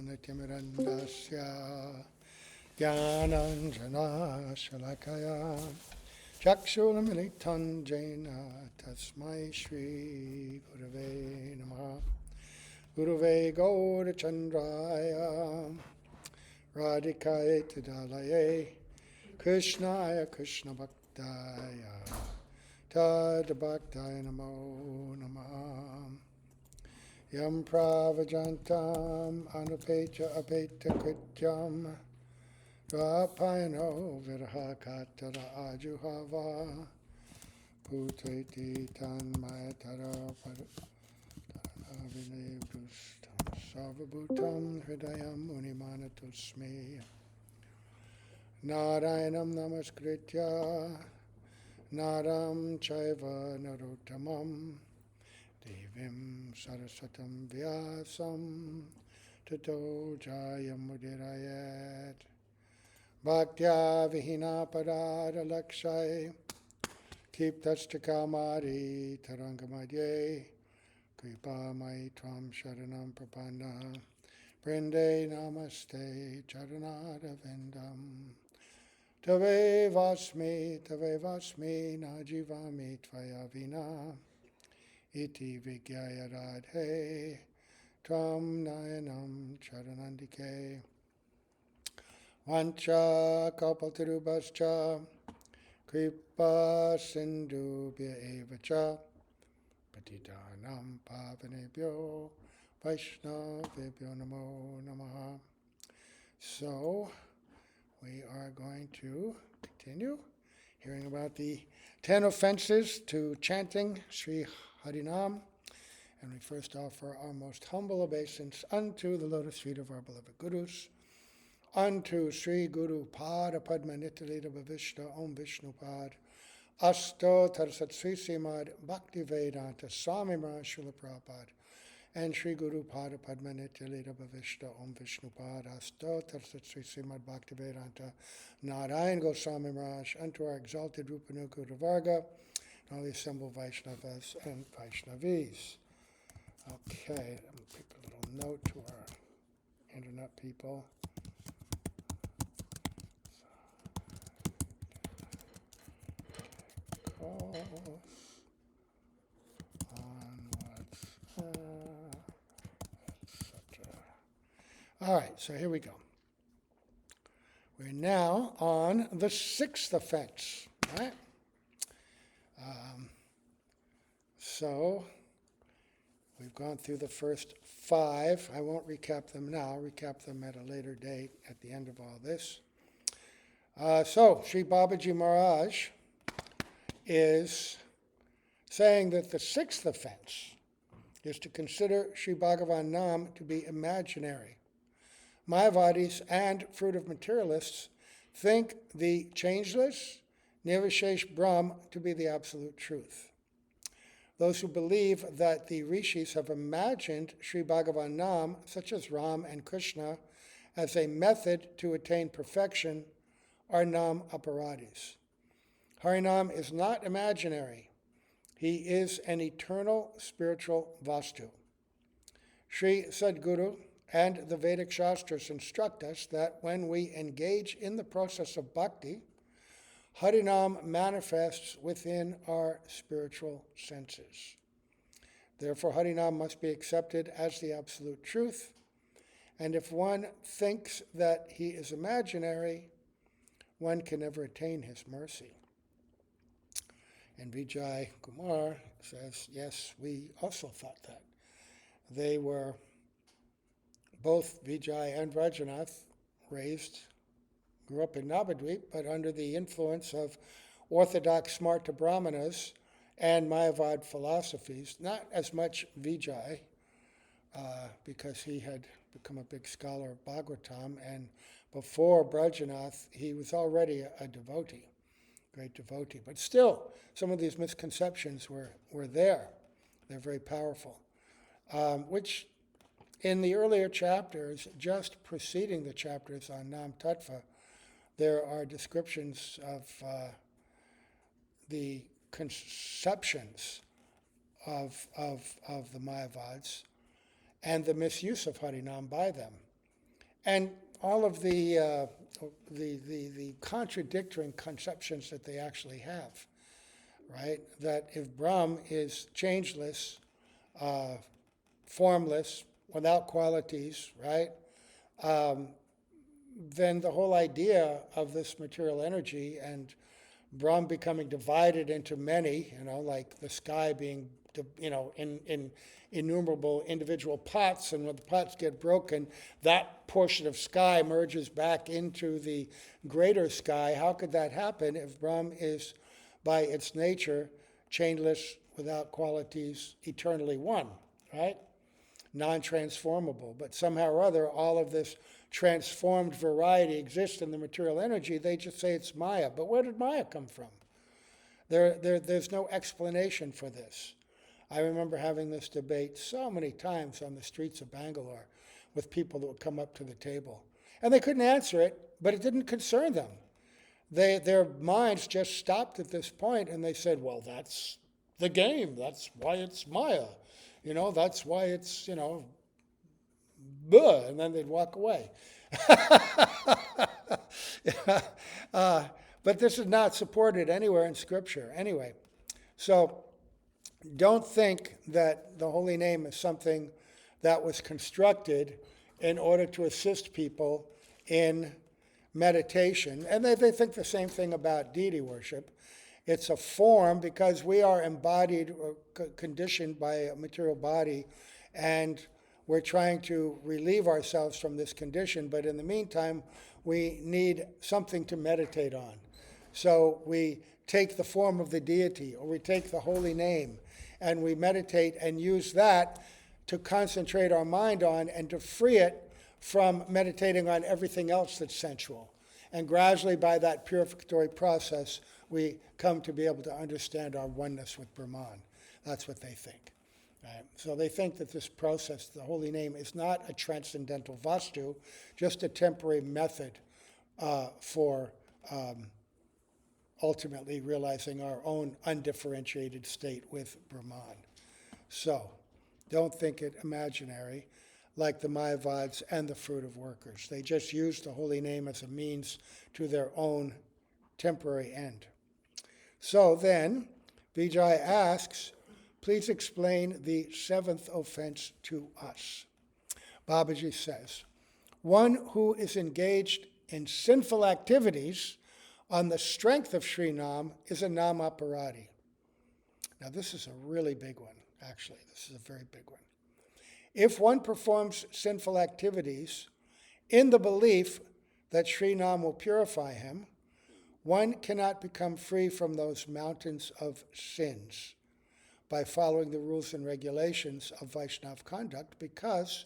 Jnanatirmirandasya Jnananjana Shalakaya Chakshulamilitan Jena Tasmai Shri Gurave Namaha Gurave Gaura Chandraya Radhikaya Tadalaye Krishnaya Krishna Bhaktaya Tad Bhaktaya Namo Namaha Yam Pravajantam Anupecha Apeta Krityam Rapayano Virha Katara Ajuhava Puteti Tanmayatara Paravine Brustam Sarvabhutam Hridayam Unimanatusme Narayanam Namaskritya Naram Chaiva Narottamam Devim Saraswatam Vyasam Tato Jayamudhirayat Bhaktya Vihina Parada Lakshai Kiptashtakamari Tarangamadye Kripa Mai Tvam Sharanam Prapanna Brinde Namaste Charanada Vendam Tave Vasmi Najivami Tvaya Vina Iti Vigyaya Radhe Tvam Nayanam Charanandike Vancha Kalpatarubhascha Kripa Sindhubhya Evacha Patitanam Pavanebhyo Vaishnavebhyo Namo Namaha. So, we are going to continue hearing about the 10 offenses to chanting Sri Harinam. And we first offer our most humble obeisance unto the lotus feet of our beloved Gurus, unto Sri Guru Pada Padma Nityalita Bhavishta Om Vishnu Pad Asto Tarsat Sri Srimad Bhaktivedanta Swami Maharaj Srila Prabhupada and Sri Guru Pada Padma Nityalita Bhavishta Om Vishnu Pad Asto Tarsat Sri Srimad Bhaktivedanta Narayan Goswami Maharaj, unto our exalted Rupanuga Varga and all the assembled Vaishnavas and Vaishnavis. Okay, let me pick a little note to our internet people. On WhatsApp, etc. All right, so here we go. We're now on the 6th offense, right? So we've gone through the first 5. I won't recap them now. I'll recap them at a later date at the end of all this. So Sri Babaji Maharaj is saying that the 6th offense is to consider Sri Bhagavan Nam to be imaginary. Mayavadis and fruitive materialists think the changeless, Nirvishesh Brahm to be the absolute truth. Those who believe that the rishis have imagined Sri Bhagavan Nam, such as Ram and Krishna, as a method to attain perfection, are Nama Aparadhis. Harinam is not imaginary. He is an eternal spiritual vastu. Sri Sadguru and the Vedic Shastras instruct us that when we engage in the process of bhakti, Harinam manifests within our spiritual senses. Therefore, Harinam must be accepted as the absolute truth, and if one thinks that he is imaginary, one can never attain his mercy. And Vijay Kumar says, yes, we also thought that. They were, both Vijay and Rajanath, grew up in Navadvip, but under the influence of orthodox Smarta Brahmanas and Mayavad philosophies, not as much Vijay, because he had become a big scholar of Bhagavatam, and before Brajanath, he was already a devotee. Great devotee. But still, some of these misconceptions were there. They're very powerful. Which in the earlier chapters, just preceding the chapters on Nam Tattva, there are descriptions of the conceptions of the Mayavads and the misuse of Harinam by them. And all of the contradictory conceptions that they actually have, right? That if Brahm is changeless, formless, without qualities, right? Um, then the whole idea of this material energy and Brahm becoming divided into many, like the sky being, in innumerable individual pots, and when the pots get broken, that portion of sky merges back into the greater sky. How could that happen if Brahm is, by its nature, chainless, without qualities, eternally one, right? Non-transformable, but somehow or other, all of this transformed variety exists in the material energy. They just say it's Maya. But where did Maya come from? There's no explanation for this. I remember having this debate so many times on the streets of Bangalore with people that would come up to the table. And they couldn't answer it, but it didn't concern them. Their minds just stopped at this point, and they said, well, that's the game. That's why it's Maya. That's why it's, buh, and then they'd walk away. But this is not supported anywhere in Scripture. Anyway, so don't think that the holy name is something that was constructed in order to assist people in meditation. And they think the same thing about deity worship. It's a form because we are embodied or conditioned by a material body, and we're trying to relieve ourselves from this condition, but in the meantime, we need something to meditate on. So we take the form of the deity, or we take the holy name, and we meditate and use that to concentrate our mind on and to free it from meditating on everything else that's sensual. And gradually, by that purificatory process, we come to be able to understand our oneness with Brahman. That's what they think. Right? So they think that this process, the holy name, is not a transcendental vastu, just a temporary method for ultimately realizing our own undifferentiated state with Brahman. So don't think it imaginary, like the Mayavads and the fruit of workers. They just use the holy name as a means to their own temporary end. So then, Vijay asks, please explain the seventh offense to us. Babaji says, one who is engaged in sinful activities on the strength of Sri Nam is a Nama Aparadha. Now this is a really big one, actually. This is a very big one. If one performs sinful activities in the belief that Sri Nam will purify him, one cannot become free from those mountains of sins by following the rules and regulations of Vaishnava conduct, because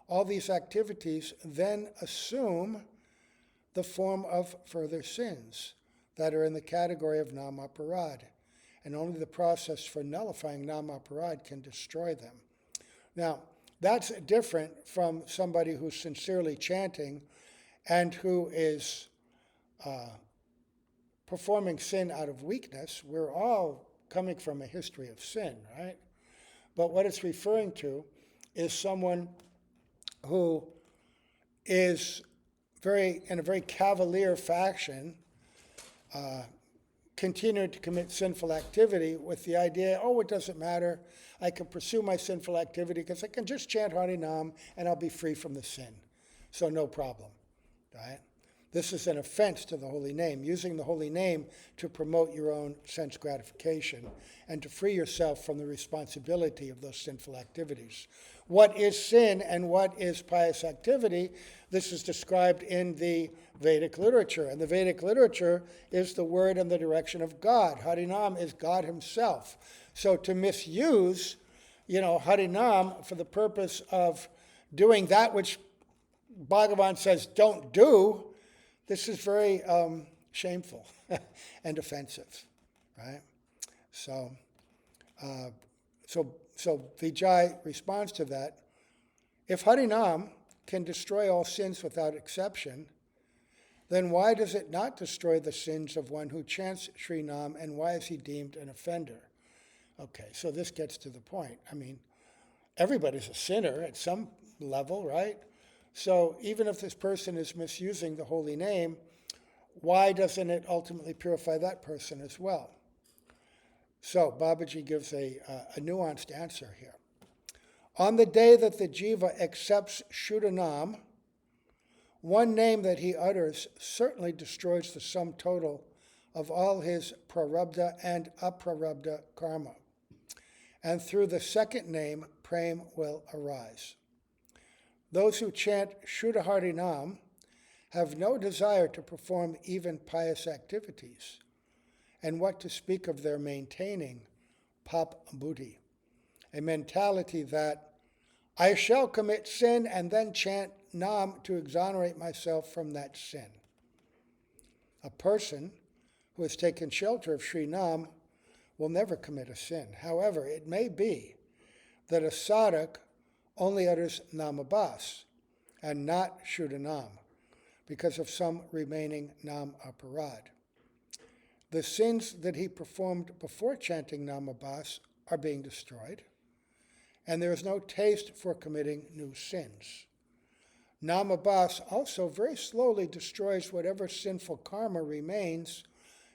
all these activities then assume the form of further sins that are in the category of Nama Aparadha, and only the process for nullifying Nama Aparadha can destroy them. Now, that's different from somebody who's sincerely chanting and who is performing sin out of weakness. We're all coming from a history of sin, right? But what it's referring to is someone who is in a very cavalier fashion, continued to commit sinful activity with the idea, it doesn't matter, I can pursue my sinful activity because I can just chant Harinam and I'll be free from the sin. So no problem, right? This is an offense to the holy name, using the holy name to promote your own sense gratification and to free yourself from the responsibility of those sinful activities. What is sin and what is pious activity? This is described in the Vedic literature. And the Vedic literature is the word and the direction of God. Harinam is God himself. So to misuse, Harinam for the purpose of doing that which Bhagavan says don't do, this is very shameful and offensive, right? So Vijay responds to that. If Harinam can destroy all sins without exception, then why does it not destroy the sins of one who chants Sri Nam, and why is he deemed an offender? Okay, so this gets to the point. I mean, everybody's a sinner at some level, right? So even if this person is misusing the holy name, why doesn't it ultimately purify that person as well? So Babaji gives a nuanced answer here. On the day that the jiva accepts Shuddhanam, one name that he utters certainly destroys the sum total of all his prarabdha and aprarabdha karma. And through the second name, prem will arise. Those who chant Shuddhaharinam have no desire to perform even pious activities, and what to speak of their maintaining pap buddhi, a mentality that I shall commit sin and then chant Nam to exonerate myself from that sin. A person who has taken shelter of Sri Nam will never commit a sin. However, it may be that a sadhak only utters Namabhas and not Shuddhanam because of some remaining Nama Aparadha. The sins that he performed before chanting Namabhas are being destroyed, and there is no taste for committing new sins. Namabhas also very slowly destroys whatever sinful karma remains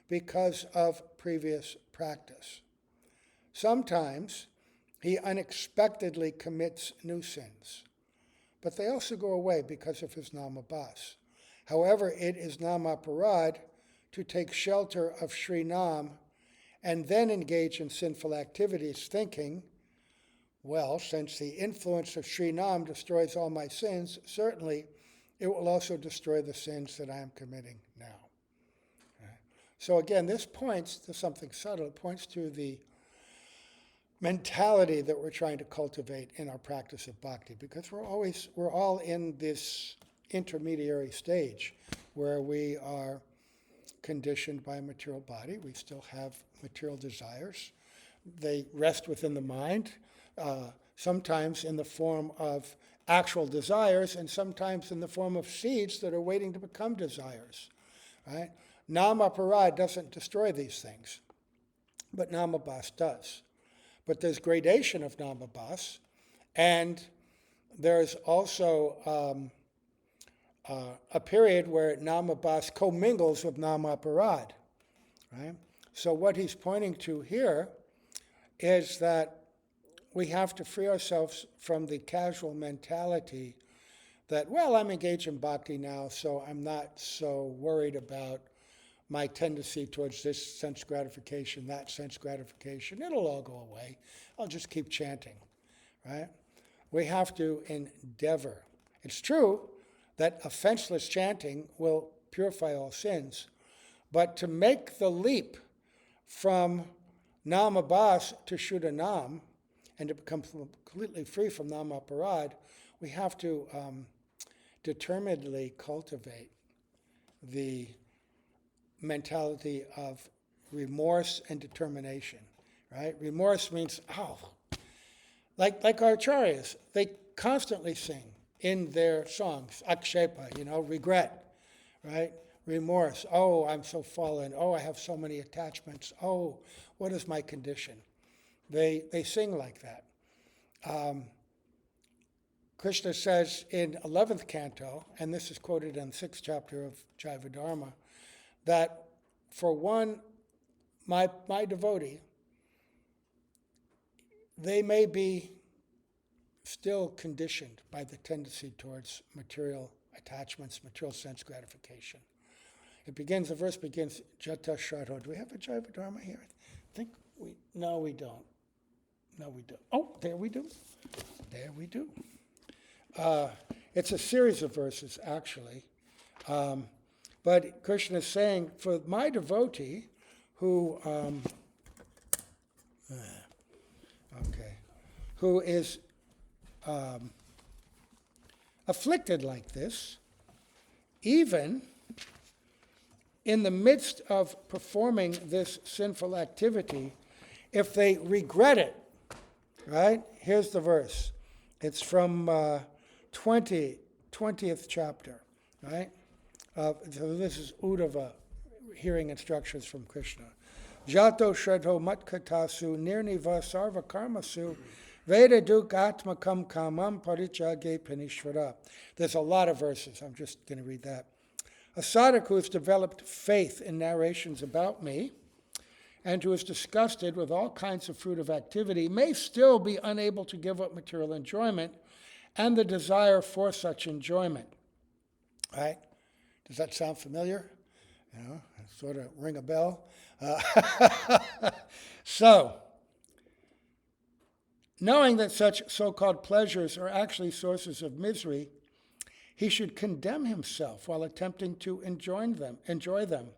because of previous practice. Sometimes he unexpectedly commits new sins, but they also go away because of his Namabhas. However, it is Nama Aparadha to take shelter of Sri Nam and then engage in sinful activities, thinking, well, since the influence of Sri Nam destroys all my sins, certainly it will also destroy the sins that I am committing now. Okay. So again, this points to something subtle. It points to the mentality that we're trying to cultivate in our practice of bhakti, because we're all in this intermediary stage where we are conditioned by a material body. We still have material desires. They rest within the mind, sometimes in the form of actual desires and sometimes in the form of seeds that are waiting to become desires. Right? Nama Aparadha doesn't destroy these things, but Namabhas does. But there's gradation of Namabhas, and there's also a period where Namabhas commingles with Nama Aparadha. Right? So what he's pointing to here is that we have to free ourselves from the casual mentality that, well, I'm engaged in bhakti now, so I'm not so worried about my tendency towards this sense gratification, that sense gratification. It'll all go away. I'll just keep chanting, right? We have to endeavor. It's true that offenseless chanting will purify all sins, but to make the leap from Namabhas to Shuddhanam and to become completely free from Nama Aparadha, we have to determinedly cultivate the mentality of remorse and determination, right? Remorse means, like our acharyas, they constantly sing in their songs, akshepa, regret, right? Remorse, oh, I'm so fallen, oh, I have so many attachments, oh, what is my condition? They sing like that. Krishna says in 11th canto, and this is quoted in the 6th chapter of Jaiva Dharma, that for one, my devotee, they may be still conditioned by the tendency towards material attachments, material sense gratification. The verse begins, Jata Shraddho. Do we have a Jaiva Dharma here? I think no, we don't. No, we don't. Oh, there we do. There we do. It's a series of verses, actually. But Krishna is saying, for my devotee who is afflicted like this, even in the midst of performing this sinful activity, if they regret it, right? Here's the verse. It's from 20th chapter, right? So this is Uddhava hearing instructions from Krishna. Jato shraddho matkatasu nirniva sarva karmasu Veda dukatmakam kamam parichage panishvara. There's a lot of verses. I'm just going to read that. A sadhak who has developed faith in narrations about me and who is disgusted with all kinds of fruitive activity may still be unable to give up material enjoyment and the desire for such enjoyment. Right? Does that sound familiar? Sort of ring a bell. So, knowing that such so-called pleasures are actually sources of misery, he should condemn himself while attempting to enjoy them.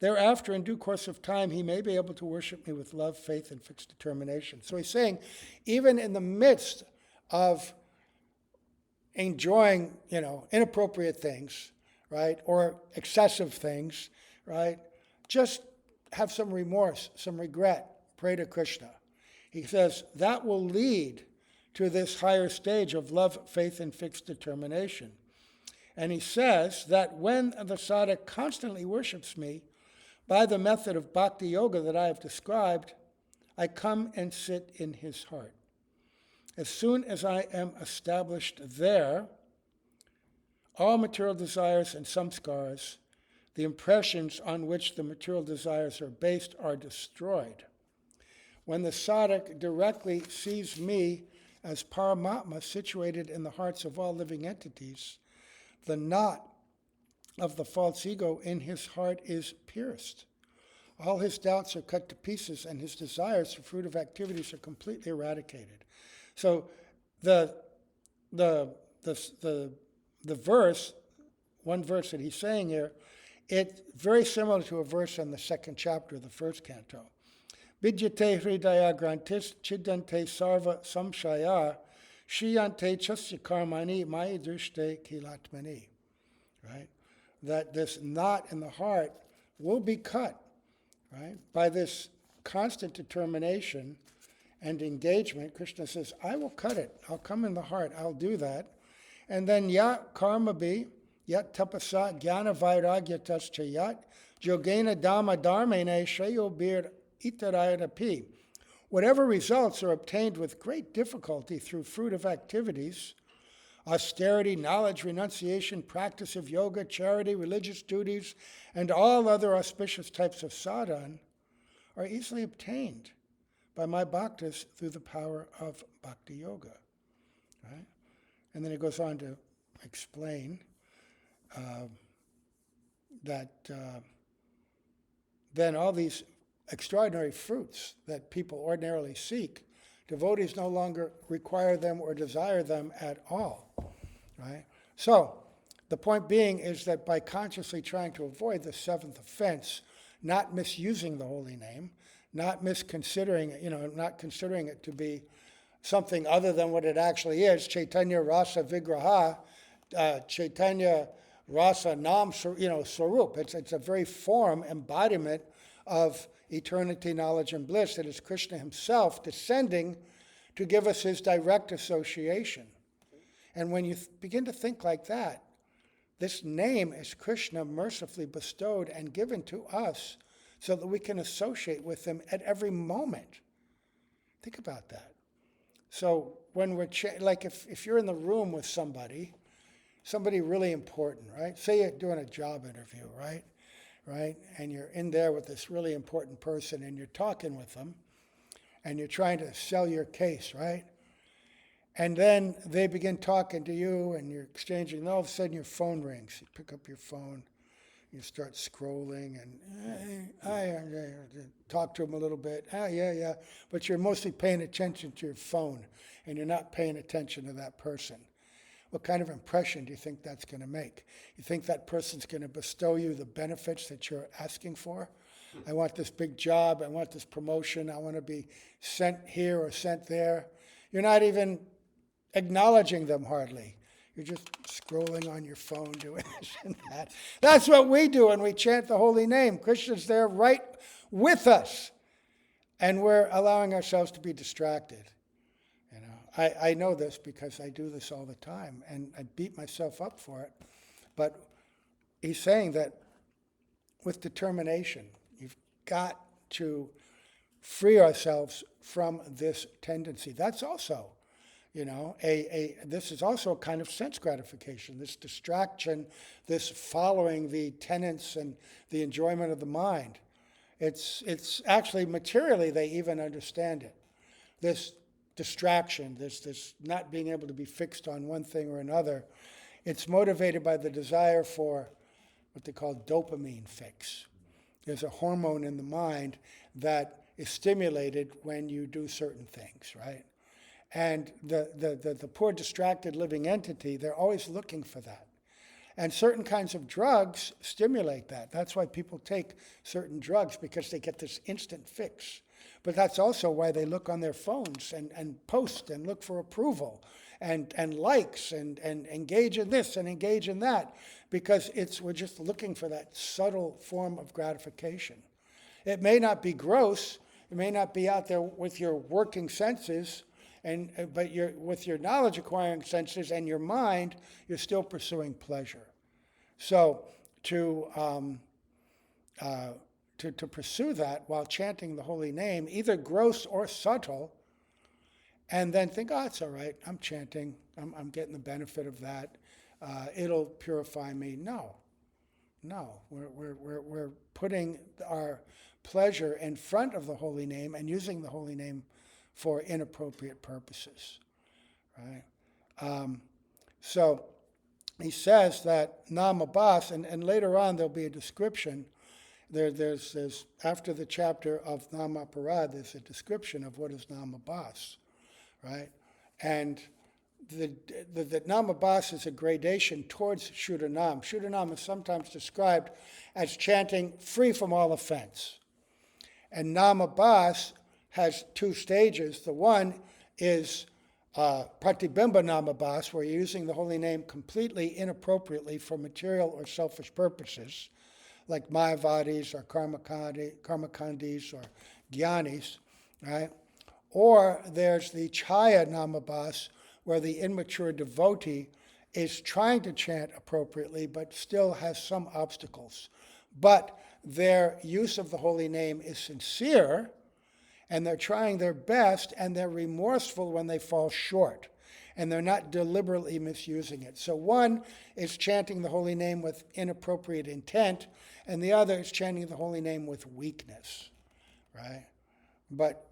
Thereafter, in due course of time, he may be able to worship me with love, faith, and fixed determination. So he's saying, even in the midst of enjoying, inappropriate things, right, or excessive things, right, just have some remorse, some regret, pray to Krishna. He says that will lead to this higher stage of love, faith, and fixed determination. And he says that when the sadhak constantly worships me by the method of bhakti yoga that I have described, I come and sit in his heart. As soon as I am established there, all material desires and samskaras, the impressions on which the material desires are based, are destroyed. When the sadhak directly sees me as Paramatma situated in the hearts of all living entities, the knot of the false ego in his heart is pierced. All his doubts are cut to pieces, and his desires for fruitive activities are completely eradicated. So the verse, one verse that he's saying here, it's very similar to a verse in the second chapter of the first canto. Vidyate hridaya grantis chidante sarva samshaya shiyante chasya karmani maya drishte kilatmani. Right? That this knot in the heart will be cut, right? By this constant determination and engagement. Krishna says, I will cut it. I'll come in the heart. I'll do that. And then yat karma be, yat tapasa jnana vairagya tascha yat, yogena dhamma dharmene shreyo bir itarayadapi. Whatever results are obtained with great difficulty through fruitive activities, austerity, knowledge, renunciation, practice of yoga, charity, religious duties, and all other auspicious types of sadhana, are easily obtained by my bhaktas through the power of bhakti yoga. Right? And then he goes on to explain that then all these extraordinary fruits that people ordinarily seek, devotees no longer require them or desire them at all. Right? So, the point being is that by consciously trying to avoid the seventh offense, not misusing the holy name, not misconsidering it, not considering it to be something other than what it actually is, Chaitanya Rasa Vigraha, Chaitanya Rasa Nam, Swarup. It's a very form, embodiment of eternity, knowledge, and bliss that is Krishna himself descending to give us his direct association. And when you begin to think like that, this name is Krishna mercifully bestowed and given to us so that we can associate with him at every moment. Think about that. So when we're, like if you're in the room with somebody really important, right? Say you're doing a job interview, right? And you're in there with this really important person and you're talking with them and you're trying to sell your case, right? And then they begin talking to you and you're exchanging, and all of a sudden your phone rings. You pick up your phone, you start scrolling and talk to them a little bit. Yeah. But you're mostly paying attention to your phone and you're not paying attention to that person. What kind of impression do you think that's going to make? You think that person's going to bestow you the benefits that you're asking for? I want this big job, I want this promotion, I want to be sent here or sent there. You're not even acknowledging them hardly. You're just scrolling on your phone, doing this and that. That's what we do when we chant the holy name. Krishna's there right with us. And we're allowing ourselves to be distracted. I know this because I do this all the time, and I beat myself up for it. But he's saying that with determination, you've got to free ourselves from this tendency. That's also, this is also a kind of sense gratification, this distraction, this following the tenets and the enjoyment of the mind. It's actually materially they even understand it. This distraction, this not being able to be fixed on one thing or another, it's motivated by the desire for what they call dopamine fix. There's a hormone in the mind that is stimulated when you do certain things, right? And the poor distracted living entity, they're always looking for that. And certain kinds of drugs stimulate that. That's why people take certain drugs, because they get this instant fix. But that's also why they look on their phones and post and look for approval and likes and engage in this and engage in that, because we're just looking for that subtle form of gratification. It may not be gross. It may not be out there with your working senses, but with your knowledge acquiring senses and your mind, you're still pursuing pleasure. So to pursue that while chanting the holy name, either gross or subtle, and then think, oh, it's all right, I'm chanting, I'm getting the benefit of that, it'll purify me. No, we're putting our pleasure in front of the holy name and using the holy name for inappropriate purposes, right? So he says that Nama Bas, and later on there'll be a description. There's after the chapter of Nama Aparadha, there's a description of what is Nama Bas, right? And the Nama Bas is a gradation towards Shuddhanam. Shuddhanam is sometimes described as chanting free from all offense. And Nama Bas has two stages. The one is Pratibimba Nama Bas, where you're using the holy name completely inappropriately for material or selfish purposes, like Mayavadis or Karmakandis or Gyanis, right? Or there's the Chaya Nama Bas, where the immature devotee is trying to chant appropriately but still has some obstacles. But their use of the holy name is sincere, and they're trying their best, and they're remorseful when they fall short, and they're not deliberately misusing it. So one is chanting the holy name with inappropriate intent, and the other is chanting the holy name with weakness, right? But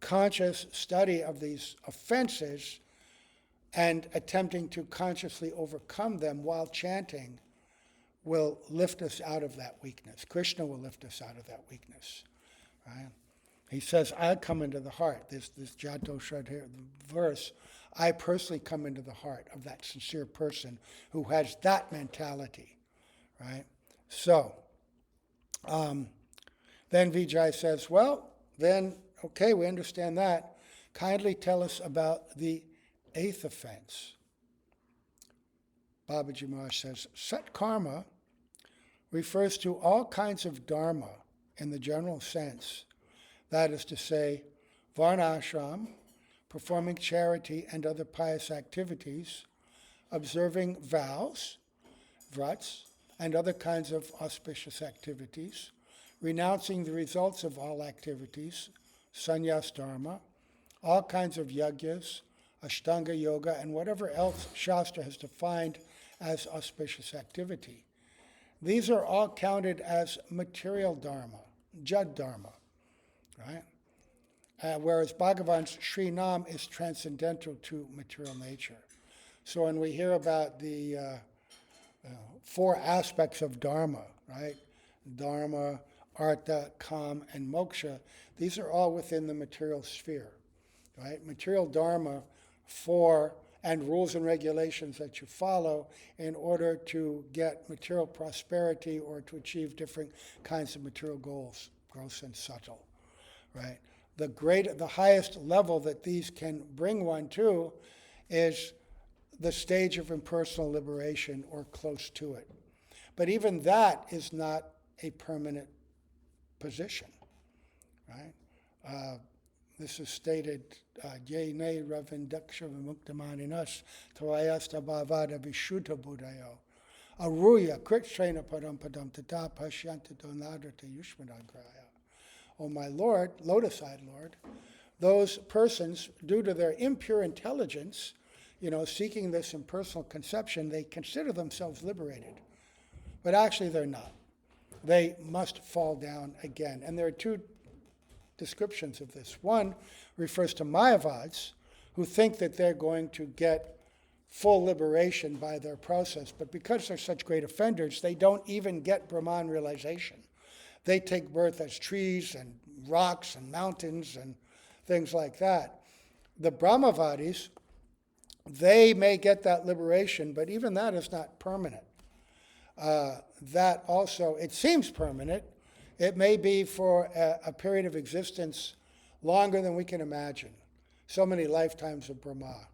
conscious study of these offenses and attempting to consciously overcome them while chanting will lift us out of that weakness. Krishna will lift us out of that weakness, right? He says, I come into the heart. This Jato Shraddha verse, I personally come into the heart of that sincere person who has that mentality, right? So, then Vijay says, well, then, okay, we understand that. Kindly tell us about the 8th offense. Babaji Maharaj says, Sat karma refers to all kinds of dharma in the general sense. That is to say, varnashram, performing charity and other pious activities, observing vows, vrats, and other kinds of auspicious activities, renouncing the results of all activities, sannyas dharma, all kinds of yagyas, ashtanga yoga, and whatever else Shastra has defined as auspicious activity. These are all counted as material dharma, jad dharma, right? Whereas Bhagavan's Sri Nam is transcendental to material nature. So when we hear about the 4 aspects of dharma, right? Dharma, artha, kam, and moksha, these are all within the material sphere, right? Material dharma and rules and regulations that you follow in order to get material prosperity or to achieve different kinds of material goals, gross and subtle, right? The highest level that these can bring one to is the stage of impersonal liberation or close to it. But even that is not a permanent position, right? This is stated, Ye ne ravindaksha vimuktamaninas tvayasta bhavada vishuddha buddhayo aruya kritshrena param padam tata pashyanta donadrata yushmanagraya. "O my Lord, lotus-eyed Lord," those persons, due to their impure intelligence, seeking this impersonal conception, they consider themselves liberated. But actually they're not. They must fall down again. And there are two descriptions of this. One refers to Mayavads, who think that they're going to get full liberation by their process, but because they're such great offenders, they don't even get Brahman realization. They take birth as trees and rocks and mountains and things like that. The Brahmavadis, they may get that liberation, but even that is not permanent. That also, it seems permanent. It may be for a period of existence longer than we can imagine. So many lifetimes of Brahma.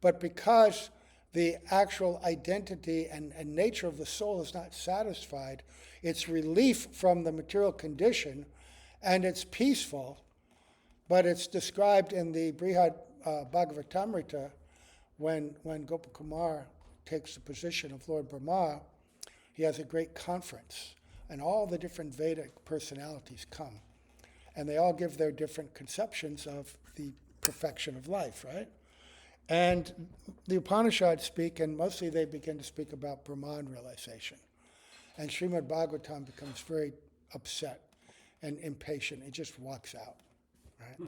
But because the actual identity and nature of the soul is not satisfied, it's relief from the material condition, and it's peaceful, but it's described in the Brihad Bhagavatamrita when Gopakumar takes the position of Lord Brahma. He has a great conference, and all the different Vedic personalities come, and they all give their different conceptions of the perfection of life, right? And the Upanishads speak, and mostly they begin to speak about Brahman realization. And Srimad Bhagavatam becomes very upset and impatient. He just walks out, right?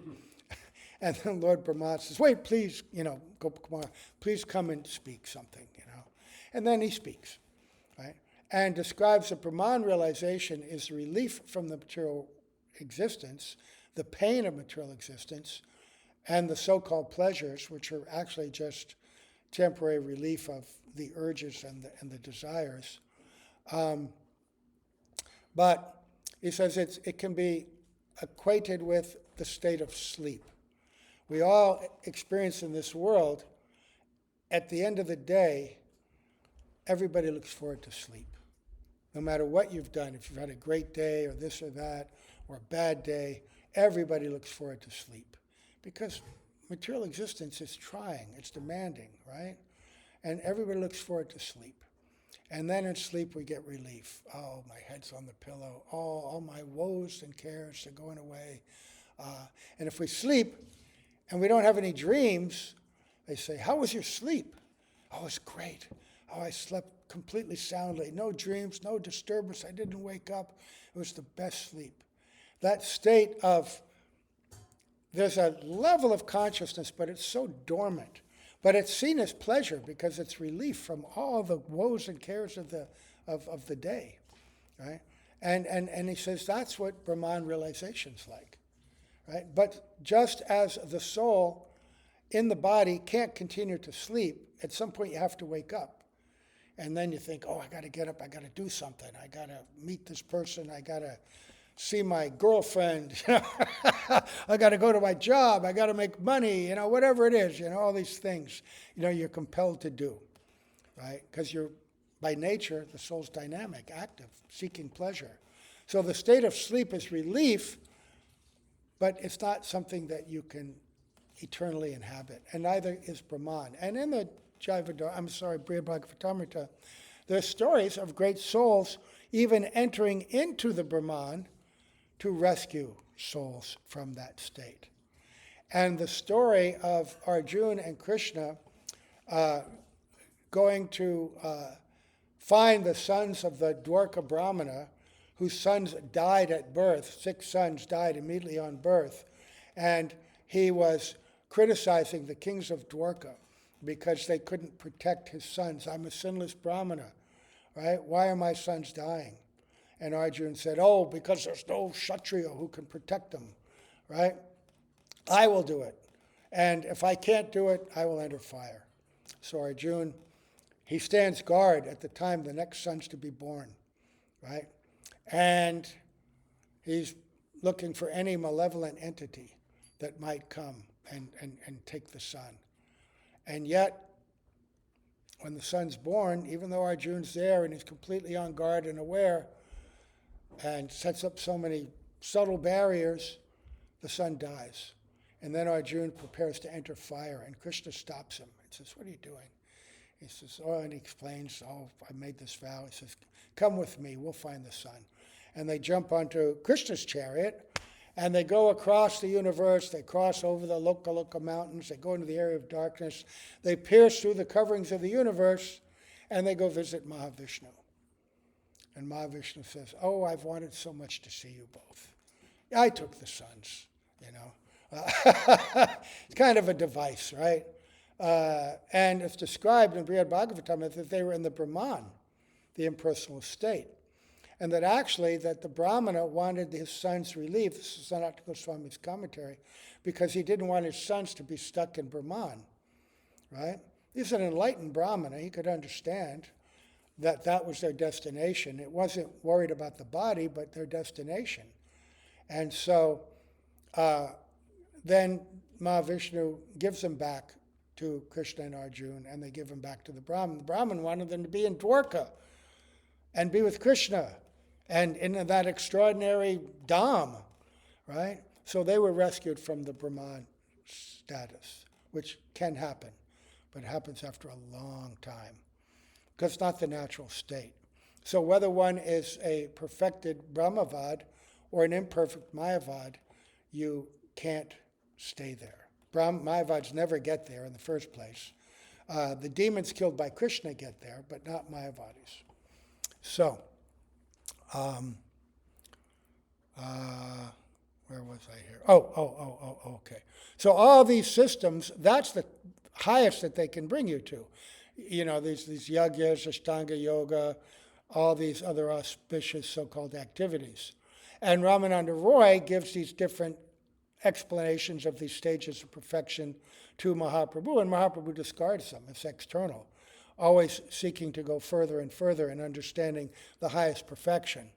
And then Lord Brahma says, "Wait, please, Gopakumar, please come and speak something, And then he speaks, right? And describes that Brahman realization is relief from the material existence, the pain of material existence, and the so-called pleasures, which are actually just temporary relief of the urges and the desires. But he says it can be equated with the state of sleep. We all experience in this world, at the end of the day, everybody looks forward to sleep. No matter what you've done, if you've had a great day or this or that, or a bad day, everybody looks forward to sleep. Because material existence is trying, it's demanding, right? And everybody looks forward to sleep. And then in sleep we get relief. Oh, my head's on the pillow. Oh, all my woes and cares are going away. And if we sleep and we don't have any dreams, they say, "How was your sleep?" "Oh, it was great. Oh, I slept completely soundly. No dreams, no disturbance. I didn't wake up. It was the best sleep." That state of, there's a level of consciousness, but it's so dormant. But it's seen as pleasure because it's relief from all the woes and cares of the day, right? And he says that's what Brahman realization's like, right? But just as the soul in the body can't continue to sleep, at some point you have to wake up. And then you think, "Oh, I got to get up, I got to do something. I got to meet this person, I got to see my girlfriend, I got to go to my job, I got to make money, whatever it is, all these things, you're compelled to do, right? Because you're, by nature, the soul's dynamic, active, seeking pleasure. So the state of sleep is relief, but it's not something that you can eternally inhabit, and neither is Brahman. And in the Jaiva, Brihad Bhagavatamrita, there's stories of great souls even entering into the Brahman to rescue souls from that state. And the story of Arjuna and Krishna going to find the sons of the Dwarka Brahmana, whose sons died at birth, 6 sons died immediately on birth, and he was criticizing the kings of Dwarka because they couldn't protect his sons. "I'm a sinless Brahmana, right? Why are my sons dying?" And Arjuna said, "Oh, because there's no Kshatriya who can protect them, right? I will do it. And if I can't do it, I will enter fire." So Arjuna, he stands guard at the time the next son's to be born, right? And he's looking for any malevolent entity that might come and take the son. And yet, when the son's born, even though Arjuna's there and he's completely on guard and aware, and sets up so many subtle barriers, the son dies. And then Arjuna prepares to enter fire, and Krishna stops him and says, "What are you doing?" He says, and he explains, I made this vow. He says, "Come with me, we'll find the son." And they jump onto Krishna's chariot, And they go across the universe, they cross over the Loka mountains, they go into the area of darkness, they pierce through the coverings of the universe, and they go visit Mahavishnu. And Mahavishnu says, oh, I've wanted so much to see you both. I took the sons, you know. It's kind of a device, right? And it's described in Brihad Bhagavatam that they were in the Brahman, the impersonal state. And that actually, that the Brahmana wanted his sons relieved. This is Sanatana Goswami's commentary, because he didn't want his sons to be stuck in Brahman, right? He's an enlightened Brahmana. He could understand that that was their destination. It wasn't worried about the body, but their destination. And so then Mahavishnu gives them back to Krishna and Arjuna, and they give them back to the Brahman. The Brahman wanted them to be in Dwarka and be with Krishna and in that extraordinary Dham, right? So they were rescued from the Brahman status, which can happen, but it happens after a long time, because it's not the natural state. So whether one is a perfected Brahmavad or an imperfect Mayavad, you can't stay there. Mayavads never get there in the first place. The demons killed by Krishna get there, but not Mayavadis. So, where was I here? Okay. So all these systems, that's the highest that they can bring you to. You know, these yagyas, Ashtanga Yoga, all these other auspicious so-called activities. And Ramananda Roy gives these different explanations of these stages of perfection to Mahaprabhu, and Mahaprabhu discards them. It's external, always seeking to go further and further in understanding the highest perfection.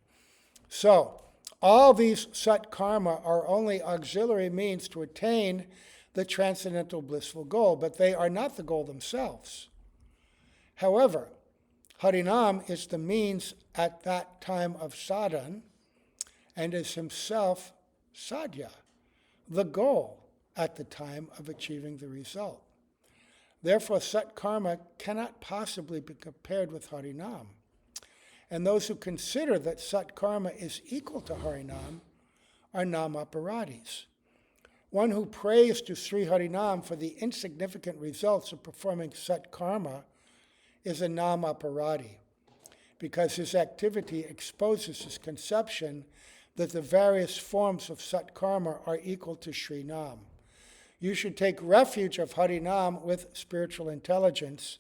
So, all these sat karma are only auxiliary means to attain the transcendental blissful goal, but they are not the goal themselves. However, Harinam is the means at that time of sadhan and is himself sadhya, the goal at the time of achieving the result. Therefore, sat karma cannot possibly be compared with Harinam. And those who consider that sat karma is equal to Harinam are Nama Aparadhis. One who prays to Sri Harinam for the insignificant results of performing sat karma is a Nama Aparadhi, because his activity exposes his conception that the various forms of sat karma are equal to Sri Nam. You should take refuge of Harinam with spiritual intelligence,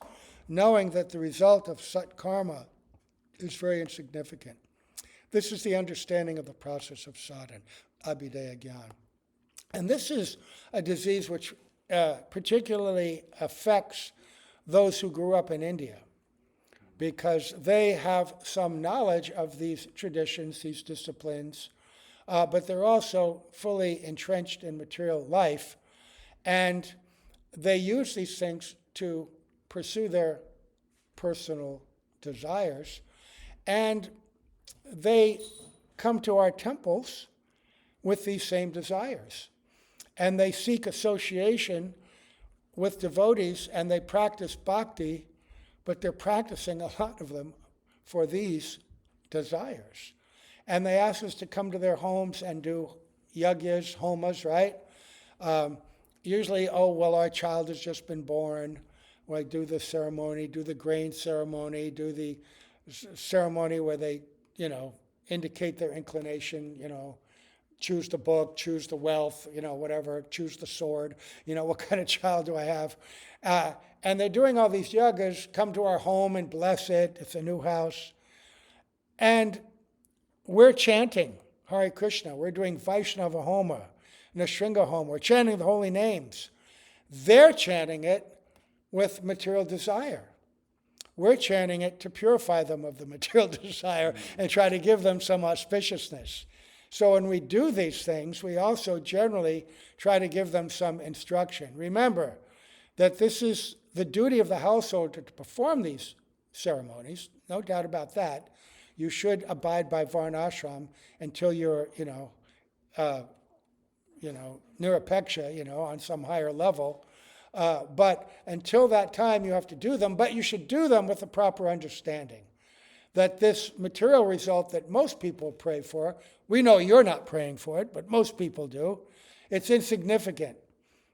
knowing that the result of sat karma is very insignificant. This is the understanding of the process of sadhana, abhidaya jnana. And this is a disease which particularly affects those who grew up in India, because they have some knowledge of these traditions, these disciplines, but they're also fully entrenched in material life, and they use these things to pursue their personal desires, and they come to our temples with these same desires, and they seek association with devotees, and they practice bhakti, but they're practicing, a lot of them, for these desires. And they ask us to come to their homes and do yagyas, homas, right? Usually, our child has just been born. Well, do the ceremony, do the grain ceremony, do the ceremony where they, indicate their inclination, choose the book, choose the wealth, whatever, choose the sword, what kind of child do I have? And they're doing all these yagas, come to our home and bless it, it's a new house. And we're chanting Hare Krishna, we're doing Vaishnava Homa, Nrsimha Homa, we're chanting the holy names. They're chanting it with material desire. We're chanting it to purify them of the material desire and try to give them some auspiciousness. So when we do these things, we also generally try to give them some instruction. Remember that this is the duty of the household to perform these ceremonies, no doubt about that. You should abide by varnashram until you're, nirapeksha, on some higher level. But until that time, you have to do them, but you should do them with a proper understanding. that this material result that most people pray for, we know you're not praying for it, but most people do, it's insignificant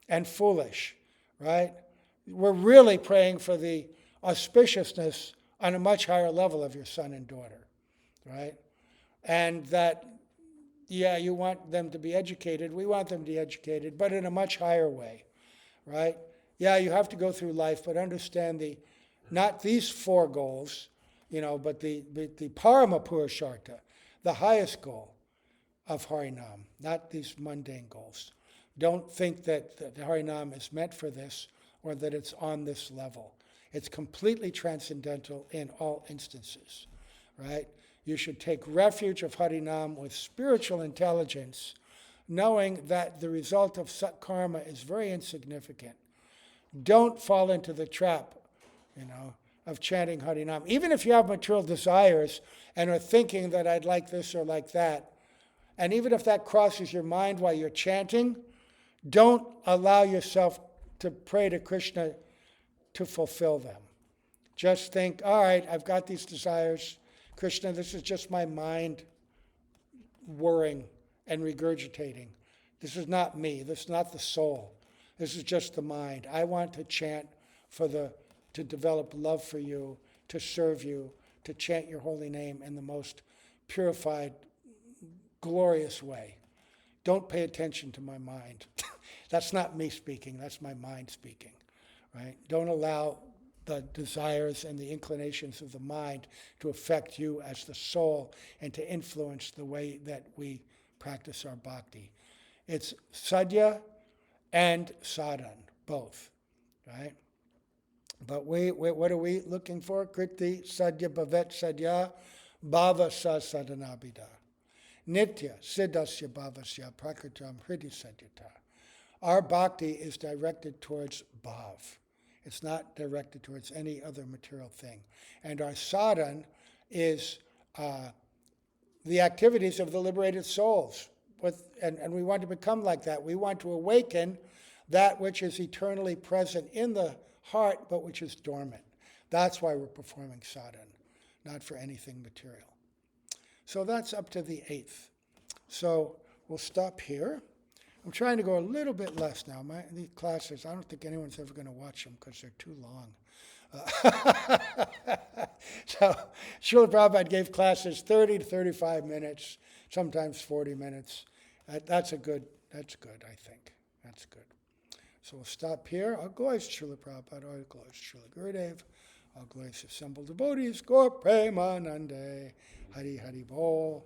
and foolish, right? We're really praying for the auspiciousness on a much higher level of your son and daughter, right? And that, yeah, you want them to be educated. We want them to be educated, but in a much higher way, right? Yeah, you have to go through life, but understand not these four goals, but the Parama Purushartha, the highest goal of Harinam, not these mundane goals. Don't think that the Harinam is meant for this or that it's on this level. It's completely transcendental in all instances, right? You should take refuge of Harinam with spiritual intelligence, knowing that the result of sat karma is very insignificant. Don't fall into the trap, of chanting Harinam. Even if you have material desires and are thinking that I'd like this or like that, and even if that crosses your mind while you're chanting, don't allow yourself to pray to Krishna to fulfill them. Just think, all right, I've got these desires. Krishna, this is just my mind worrying and regurgitating. This is not me. This is not the soul. This is just the mind. I want to chant to develop love for you, to serve you, to chant your holy name in the most purified, glorious way. Don't pay attention to my mind. That's not me speaking. That's my mind speaking, right? Don't allow the desires and the inclinations of the mind to affect you as the soul and to influence the way that we practice our bhakti. It's sadhya and sadhan, both, right? But what are we looking for? Kriti sadhya bhavet sadhya bhava sa sadhanabhida. Nitya siddhasya bhavasya prakritam hridi sadhyata. Our bhakti is directed towards bhav. It's not directed towards any other material thing. And our sadhan is the activities of the liberated souls. And we want to become like that. We want to awaken that which is eternally present in the heart, but which is dormant. That's why we're performing sadhan, not for anything material. So that's up to the 8th. So we'll stop here. I'm trying to go a little bit less now. These classes, I don't think anyone's ever going to watch them because they're too long. So Srila Prabhupada gave classes 30 to 35 minutes, sometimes 40 minutes. That's good, I think. That's good. So we'll stop here. All glories to Srila Prabhupada, all glories to Srila Gurudev, all glories to assembled devotees, Gaur Premanande, Hari Hari Bol.